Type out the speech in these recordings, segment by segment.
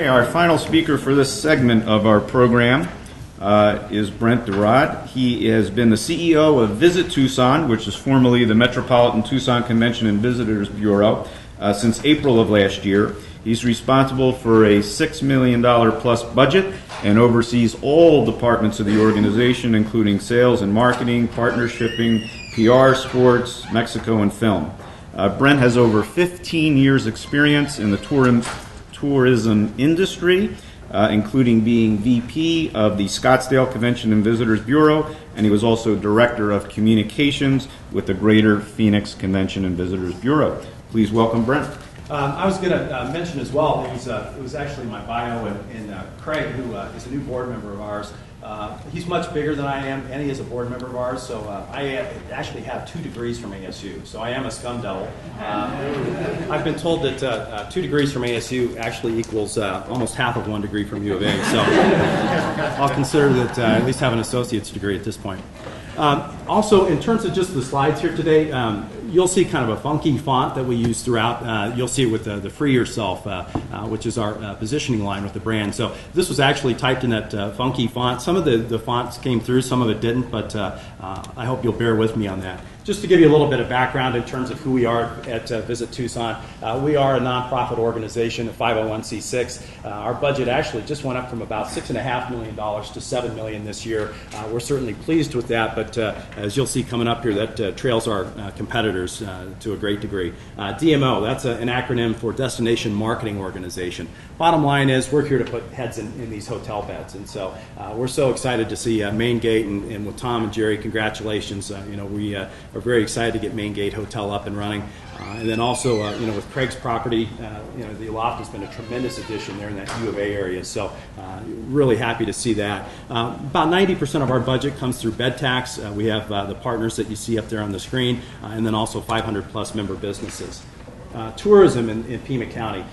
Our final speaker for this segment of our program is Brent DeRead. He has been the CEO of Visit Tucson, which is formerly the Metropolitan Tucson Convention and Visitors Bureau, since April of last year. He's responsible for a $6 million plus budget and oversees all departments of the organization, including sales and marketing, partnershiping, PR, sports, Mexico, and film. Brent has over 15 years experience in the tourism industry, including being VP of the Scottsdale Convention and Visitors Bureau, and he was also Director of Communications with the Greater Phoenix Convention and Visitors Bureau. Please welcome Brent. I was going to mention as well, it was actually my bio, and Craig, who is a new board member of ours, he's much bigger than I am, and he is a board member of ours, so I actually have 2 degrees from ASU, so I am a scum devil. I've been told that 2 degrees from ASU actually equals almost half of 1 degree from U of A, so I'll consider that I at least have an associate's degree at this point. Also, in terms of just the slides here today, you'll see kind of a funky font that we use throughout. You'll see it with the Free Yourself, which is our positioning line with the brand. So this was actually typed in that funky font. Some of the fonts came through, some of it didn't, but I hope you'll bear with me on that. Just to give you a little bit of background in terms of who we are at Visit Tucson, we are a nonprofit organization, a 501c6. Our budget actually just went up from about $6.5 million to $7 million this year. We're certainly pleased with that, but as you'll see coming up here, that trails our competitors to a great degree. DMO, that's an acronym for Destination Marketing Organization. Bottom line is we're here to put heads in these hotel beds, and so we're so excited to see Main Gate, and with Tom and Jerry, congratulations. We are very excited to get Main Gate Hotel up and running. And then also, with Craig's property, the loft has been a tremendous addition there in that U of A area. So really happy to see that. About 90% of our budget comes through bed tax. We have the partners that you see up there on the screen, and then also 500 plus member businesses. Tourism in Pima County.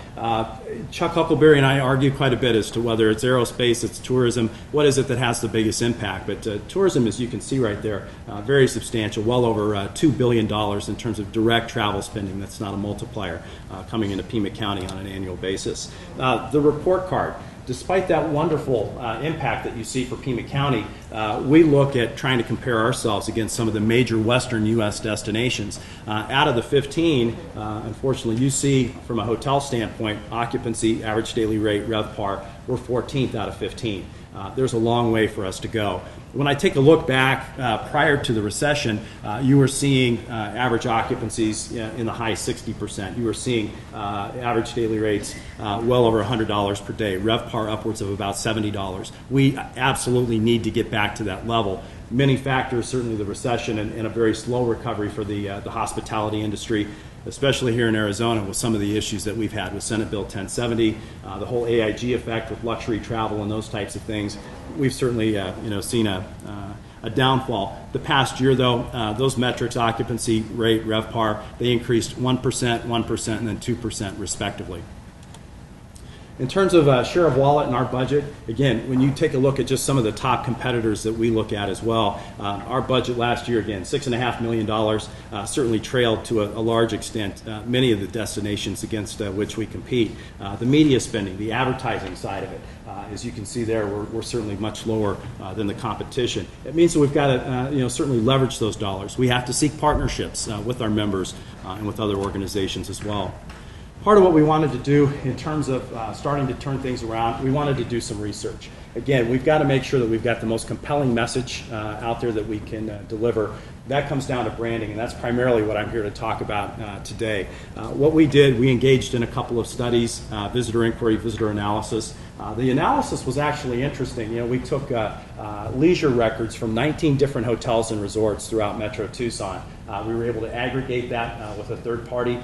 Chuck Huckleberry and I argue quite a bit as to whether it's aerospace, it's tourism, what is it that has the biggest impact. But tourism, as you can see right there, very substantial, well over $2 billion in terms of direct travel spending. That's not a multiplier coming into Pima County on an annual basis. The report card. Despite that wonderful impact that you see for Pima County, we look at trying to compare ourselves against some of the major western U.S. destinations. Out of the 15, unfortunately, you see from a hotel standpoint, occupancy, average daily rate, RevPAR, we're 14th out of 15. There's a long way for us to go. When I take a look back prior to the recession, you were seeing average occupancies in the high 60%. You were seeing average daily rates well over $100 per day, RevPAR upwards of about $70. We absolutely need to get back to that level. Many factors, certainly the recession and a very slow recovery for the hospitality industry, especially here in Arizona with some of the issues that we've had with Senate Bill 1070, the whole AIG effect with luxury travel and those types of things. We've certainly seen a downfall. The past year, though, those metrics, occupancy rate, RevPAR, they increased 1%, 1%, and then 2% respectively. In terms of share of wallet in our budget, again, when you take a look at just some of the top competitors that we look at as well, our budget last year, again, $6.5 million, certainly trailed to a large extent many of the destinations against which we compete. The media spending, the advertising side of it, as you can see there, we're certainly much lower than the competition. It means that we've got to certainly leverage those dollars. We have to seek partnerships with our members and with other organizations as well. Part of what we wanted to do in terms of starting to turn things around, we wanted to do some research. Again, we've got to make sure that we've got the most compelling message out there that we can deliver. That comes down to branding, and that's primarily what I'm here to talk about today. What we did, we engaged in a couple of studies, visitor inquiry, visitor analysis. The analysis was actually interesting. We took leisure records from 19 different hotels and resorts throughout Metro Tucson. We were able to aggregate that with a third party.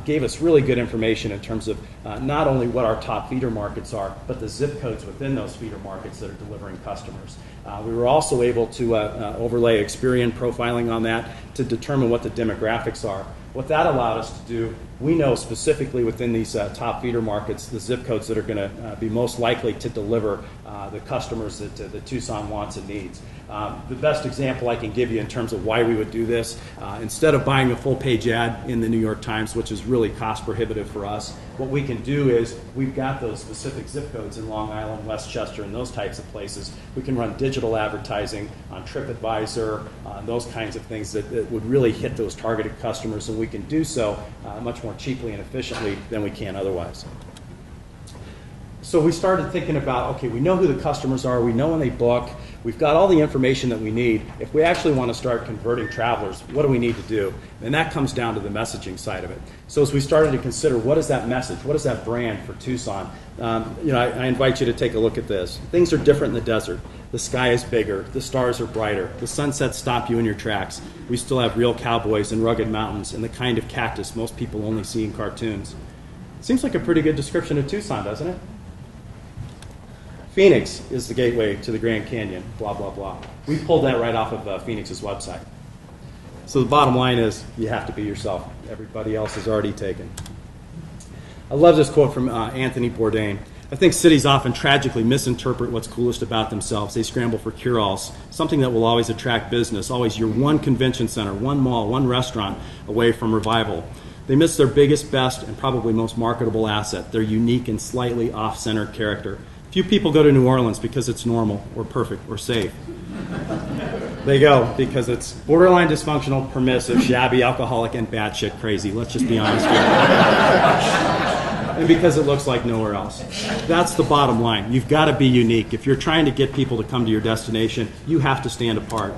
Gave us really good information in terms of not only what our top feeder markets are, but the zip codes within those feeder markets that are delivering customers. We were also able to overlay Experian profiling on that to determine what the demographics are. What that allowed us to do, we know specifically within these top feeder markets the zip codes that are going to be most likely to deliver the customers that Tucson wants and needs. The best example I can give you in terms of why we would do this, instead of buying a full-page ad in the New York Times, which is really cost prohibitive for us, what we can do is we've got those specific zip codes in Long Island, Westchester, and those types of places. We can run digital advertising on TripAdvisor, those kinds of things that would really hit those targeted customers, and we can do so much more cheaply and efficiently than we can otherwise. So we started thinking about, okay, we know who the customers are, we know when they book, we've got all the information that we need. If we actually want to start converting travelers, what do we need to do? And that comes down to the messaging side of it. So as we started to consider, what is that message? What is that brand for Tucson? I invite you to take a look at this. Things are different in the desert. The sky is bigger. The stars are brighter. The sunsets stop you in your tracks. We still have real cowboys and rugged mountains and the kind of cactus most people only see in cartoons. Seems like a pretty good description of Tucson, doesn't it? Phoenix is the gateway to the Grand Canyon, blah, blah, blah. We pulled that right off of Phoenix's website. So the bottom line is you have to be yourself. Everybody else is already taken. I love this quote from Anthony Bourdain. I think cities often tragically misinterpret what's coolest about themselves. They scramble for cure-alls, something that will always attract business, always your one convention center, one mall, one restaurant away from revival. They miss their biggest, best, and probably most marketable asset, their unique and slightly off-center character. Few people go to New Orleans because it's normal or perfect or safe. They go because it's borderline dysfunctional, permissive, shabby, alcoholic, and batshit crazy. Let's just be honest here. And because it looks like nowhere else. That's the bottom line. You've got to be unique. If you're trying to get people to come to your destination, you have to stand apart.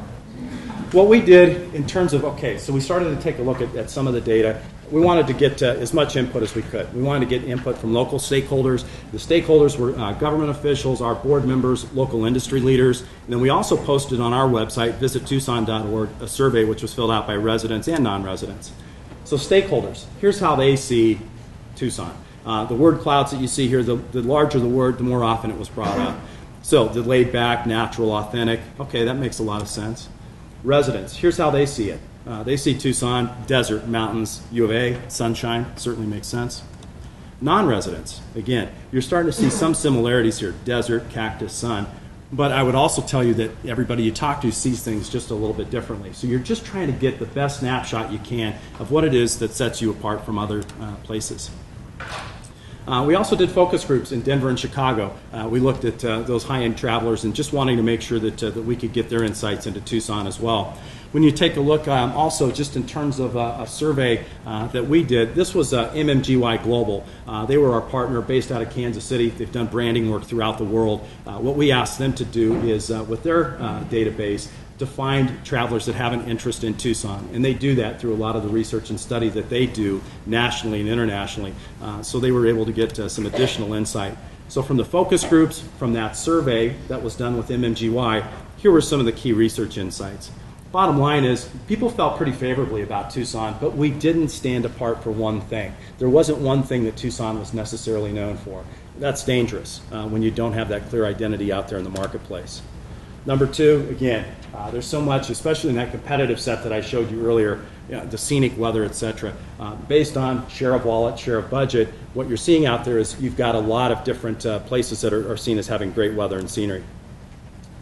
What we did in terms of, okay, so we started to take a look at some of the data. We wanted to get as much input as we could. We wanted to get input from local stakeholders. The stakeholders were government officials, our board members, local industry leaders. And then we also posted on our website, visittucson.org, a survey which was filled out by residents and non-residents. So stakeholders, here's how they see Tucson. The word clouds that you see here, the larger the word, the more often it was brought up. So the laid back, natural, authentic. Okay, that makes a lot of sense. Residents, here's how they see it. They see Tucson, desert, mountains, U of A, sunshine, certainly makes sense. Non-residents, again, you're starting to see some similarities here, desert, cactus, sun. But I would also tell you that everybody you talk to sees things just a little bit differently. So you're just trying to get the best snapshot you can of what it is that sets you apart from other places. We also did focus groups in Denver and Chicago. We looked at those high-end travelers and just wanting to make sure that we could get their insights into Tucson as well. When you take a look also just in terms of a survey that we did, this was MMGY Global. They were our partner based out of Kansas City. They've done branding work throughout the world. What we asked them to do is, with their database, to find travelers that have an interest in Tucson. And they do that through a lot of the research and study that they do nationally and internationally. So they were able to get some additional insight. So from the focus groups, from that survey that was done with MMGY, here were some of the key research insights. Bottom line is, people felt pretty favorably about Tucson, but we didn't stand apart for one thing. There wasn't one thing that Tucson was necessarily known for. That's dangerous when you don't have that clear identity out there in the marketplace. Number two, again, there's so much, especially in that competitive set that I showed you earlier, the scenic weather, etc. Based on share of wallet, share of budget, what you're seeing out there is you've got a lot of different places that are seen as having great weather and scenery.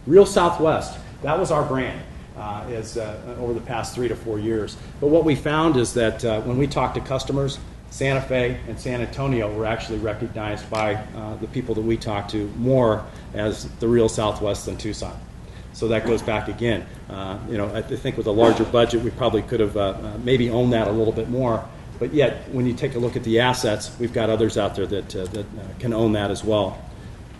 Real Southwest, that was our brand over the past 3 to 4 years. But what we found is that when we talked to customers, Santa Fe and San Antonio were actually recognized by the people that we talked to more as the real Southwest than Tucson. So that goes back again. I think with a larger budget, we probably could have maybe owned that a little bit more. But yet, when you take a look at the assets, we've got others out there that can own that as well.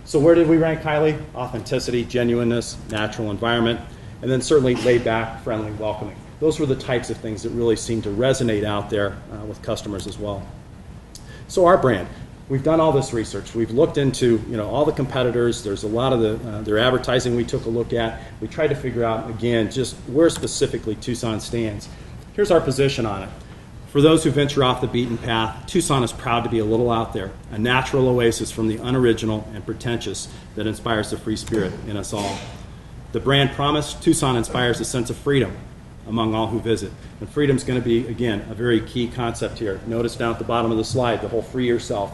So where did we rank highly? Authenticity, genuineness, natural environment, and then certainly laid back, friendly, welcoming. Those were the types of things that really seem to resonate out there with customers as well. So our brand, we've done all this research. We've looked into all the competitors. There's a lot of their advertising we took a look at. We tried to figure out, again, just where specifically Tucson stands. Here's our position on it. For those who venture off the beaten path, Tucson is proud to be a little out there, a natural oasis from the unoriginal and pretentious that inspires the free spirit in us all. The brand promise, Tucson inspires a sense of freedom among all who visit. And freedom is going to be, again, a very key concept here. Notice down at the bottom of the slide, the whole free yourself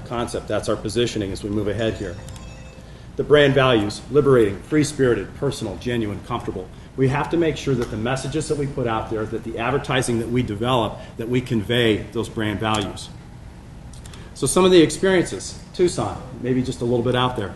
concept. That's our positioning as we move ahead here. The brand values: liberating, free-spirited, personal, genuine, comfortable. We have to make sure that the messages that we put out there, that the advertising that we develop, that we convey those brand values. So some of the experiences: Tucson, maybe just a little bit out there.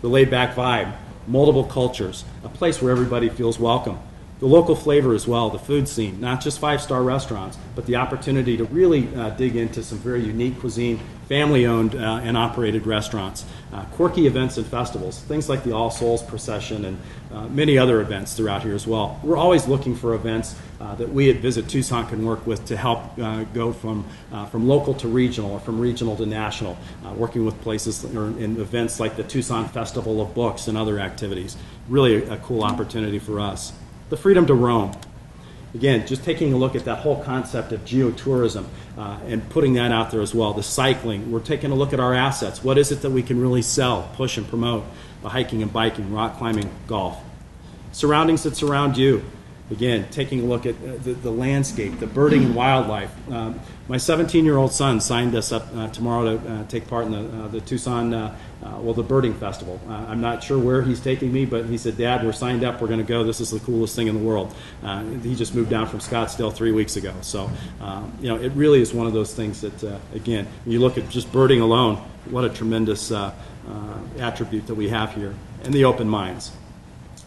The laid-back vibe, multiple cultures, a place where everybody feels welcome. The local flavor as well, the food scene, not just five-star restaurants, but the opportunity to really dig into some very unique cuisine, family-owned and operated restaurants, quirky events and festivals, things like the All Souls Procession and many other events throughout here as well. We're always looking for events that we at Visit Tucson can work with to help go from local to regional or from regional to national, working with places or in events like the Tucson Festival of Books and other activities. Really a cool opportunity for us. The freedom to roam. Again, just taking a look at that whole concept of geotourism and putting that out there as well. The cycling, we're taking a look at our assets. What is it that we can really sell, push, and promote? The hiking and biking, rock climbing, golf. Surroundings that surround you. Again, taking a look at the landscape, the birding and wildlife. My 17-year-old son signed us up tomorrow to take part in the Tucson, the birding festival. I'm not sure where he's taking me, but he said, "Dad, we're signed up. We're going to go. This is the coolest thing in the world." He just moved down from Scottsdale 3 weeks ago. So, it really is one of those things that, again, when you look at just birding alone, what a tremendous attribute that we have here. And the open minds.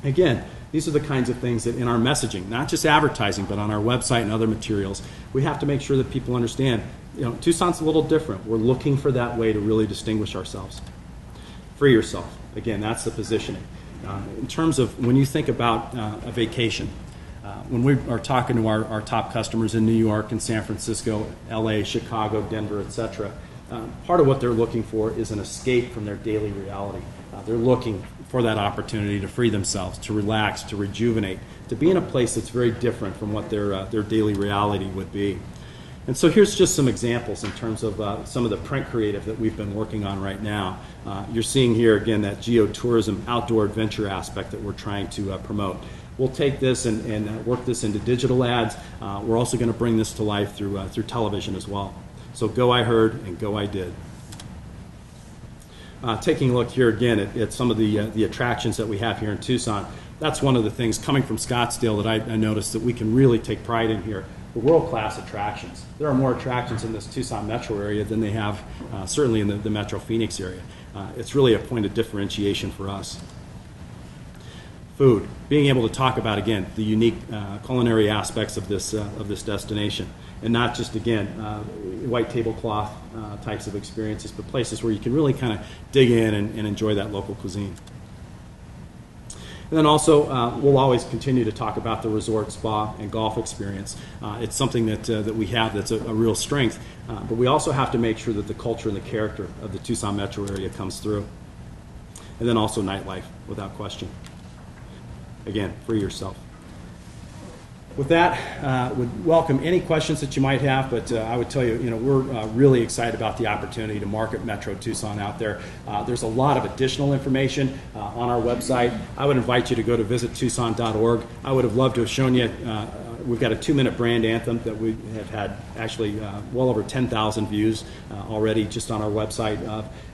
Again, these are the kinds of things that in our messaging, not just advertising, but on our website and other materials, we have to make sure that people understand, Tucson's a little different. We're looking for that way to really distinguish ourselves. Free yourself. Again, that's the positioning. In terms of when you think about a vacation, when we are talking to our top customers in New York and San Francisco, LA, Chicago, Denver, etc., part of what they're looking for is an escape from their daily reality. They're looking for that opportunity to free themselves, to relax, to rejuvenate, to be in a place that's very different from what their daily reality would be. And so here's just some examples in terms of some of the print creative that we've been working on right now. You're seeing here, again, that geotourism outdoor adventure aspect that we're trying to promote. We'll take this and work this into digital ads. We're also going to bring this to life through television as well. So go I heard and go I did. Taking a look here again at some of the attractions that we have here in Tucson. That's one of the things coming from Scottsdale that I noticed that we can really take pride in here. The world-class attractions. There are more attractions in this Tucson metro area than they have certainly in the Metro Phoenix area. It's really a point of differentiation for us. Food. Being able to talk about, again, the unique culinary aspects of this destination. And not just, again, white tablecloth types of experiences, but places where you can really kind of dig in and enjoy that local cuisine. And then also, we'll always continue to talk about the resort, spa, and golf experience. It's something that we have that's a real strength, but we also have to make sure that the culture and the character of the Tucson metro area comes through. And then also nightlife, without question. Again, free yourself. With that, would welcome any questions that you might have, but I would tell you, we're really excited about the opportunity to market Metro Tucson out there. There's a lot of additional information on our website. I would invite you to go to visittucson.org. I would have loved to have shown you, we've got a 2-minute brand anthem that we have had actually well over 10,000 views already just on our website.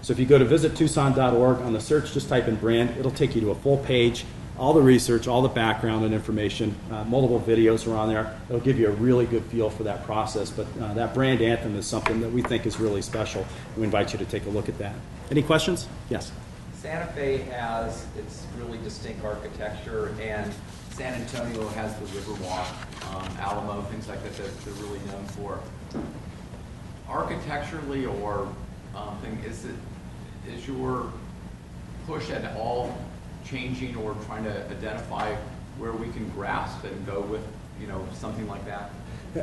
So if you go to visittucson.org, on the search, just type in brand. It'll take you to a full page. All the research, all the background and information, multiple videos are on there. It'll give you a really good feel for that process. But that brand anthem is something that we think is really special. We invite you to take a look at that. Any questions? Yes. Santa Fe has its really distinct architecture, and San Antonio has the Riverwalk, Alamo, things like that they're really known for. Architecturally, or is your push at all changing or trying to identify where we can grasp and go with, something like that?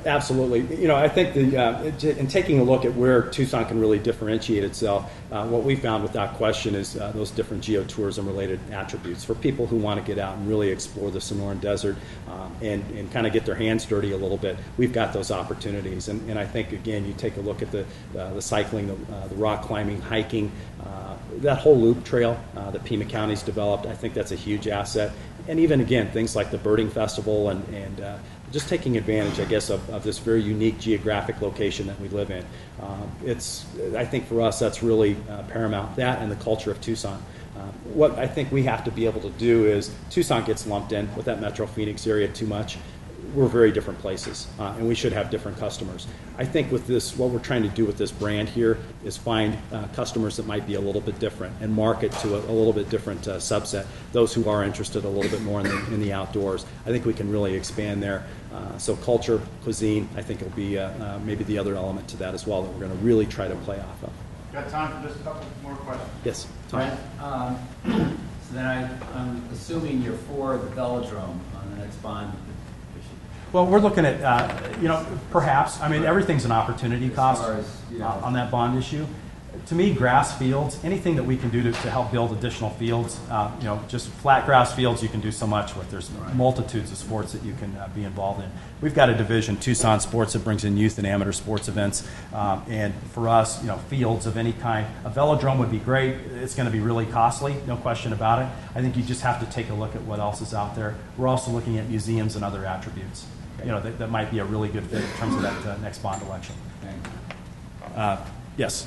Absolutely. I think in taking a look at where Tucson can really differentiate itself, what we found without question is those different geotourism-related attributes. For people who want to get out and really explore the Sonoran Desert and kind of get their hands dirty a little bit, we've got those opportunities. And I think, again, you take a look at the cycling, the rock climbing, hiking, that whole loop trail that Pima County's developed. I think that's a huge asset. And even, again, things like the birding festival and just taking advantage, I guess, of this very unique geographic location that we live in. I think for us, that's really paramount, that and the culture of Tucson. What I think we have to be able to do is, Tucson gets lumped in with that Metro Phoenix area too much. We're very different places, and we should have different customers. I think with this, what we're trying to do with this brand here is find customers that might be a little bit different and market to a little bit different subset, those who are interested a little bit more in the outdoors. I think we can really expand there. So culture, cuisine, I think will be maybe the other element to that as well that we're going to really try to play off of. Got time for just a couple more questions? Yes, Tom. Brent, so then I'm assuming you're for the velodrome on the next bond issue. Well, we're looking at, perhaps. I mean, everything's an opportunity cost As far as, on that bond issue. To me, grass fields, anything that we can do to help build additional fields, just flat grass fields you can do so much with. There's multitudes of sports that you can be involved in. We've got a division, Tucson Sports, that brings in youth and amateur sports events. And for us, fields of any kind, a velodrome would be great. It's going to be really costly, no question about it. I think you just have to take a look at what else is out there. We're also looking at museums and other attributes, that might be a really good fit in terms of that next bond election. Yes.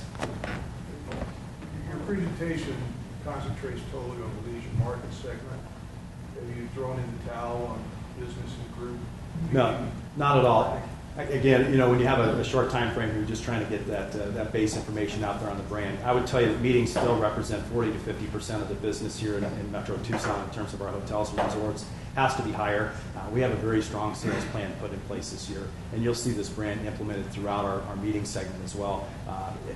Your presentation concentrates totally on the leisure market segment. Have you thrown in the towel on business and group? No, not at all. Again, when you have a short time frame, you're just trying to get that base information out there on the brand. I would tell you that meetings still represent 40 to 50% of the business here in Metro Tucson in terms of our hotels and resorts. Has to be higher. We have a very strong sales plan put in place this year, and you'll see this brand implemented throughout our meeting segment as well.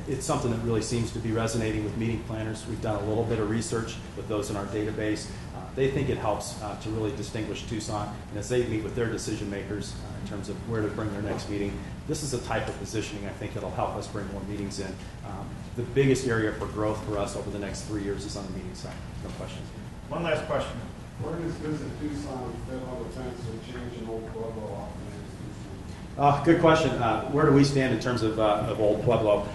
It's something that really seems to be resonating with meeting planners. We've done a little bit of research with those in our database. They think it helps to really distinguish Tucson, and as they meet with their decision makers in terms of where to bring their next meeting, this is a type of positioning I think that'll help us bring more meetings in. The biggest area for growth for us over the next 3 years is on the meeting side. No questions. One last question. Where does Visit Tucson fit on the fence of changing Old Pueblo off? Good question. Where do we stand in terms of Old Pueblo?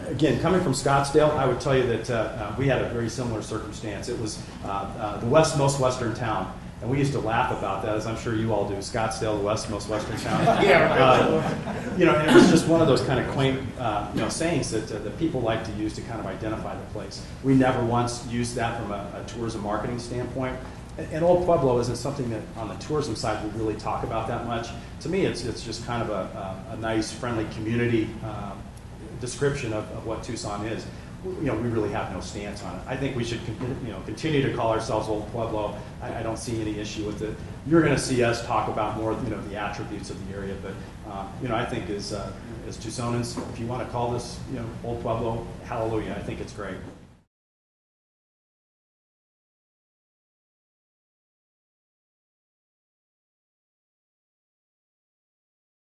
Again, coming from Scottsdale, I would tell you that we had a very similar circumstance. It was the most western town, and we used to laugh about that, as I'm sure you all do. Scottsdale, the most western town. And it was just one of those kind of quaint, sayings that people like to use to kind of identify the place. We never once used that from a tourism marketing standpoint. And Old Pueblo isn't something that on the tourism side we really talk about that much. To me, it's just kind of a nice, friendly community description of what Tucson is. We really have no stance on it. I think we should continue to call ourselves Old Pueblo. I don't see any issue with it. You're going to see us talk about more the attributes of the area, but I think as Tucsonans, if you want to call this Old Pueblo, hallelujah, I think it's great.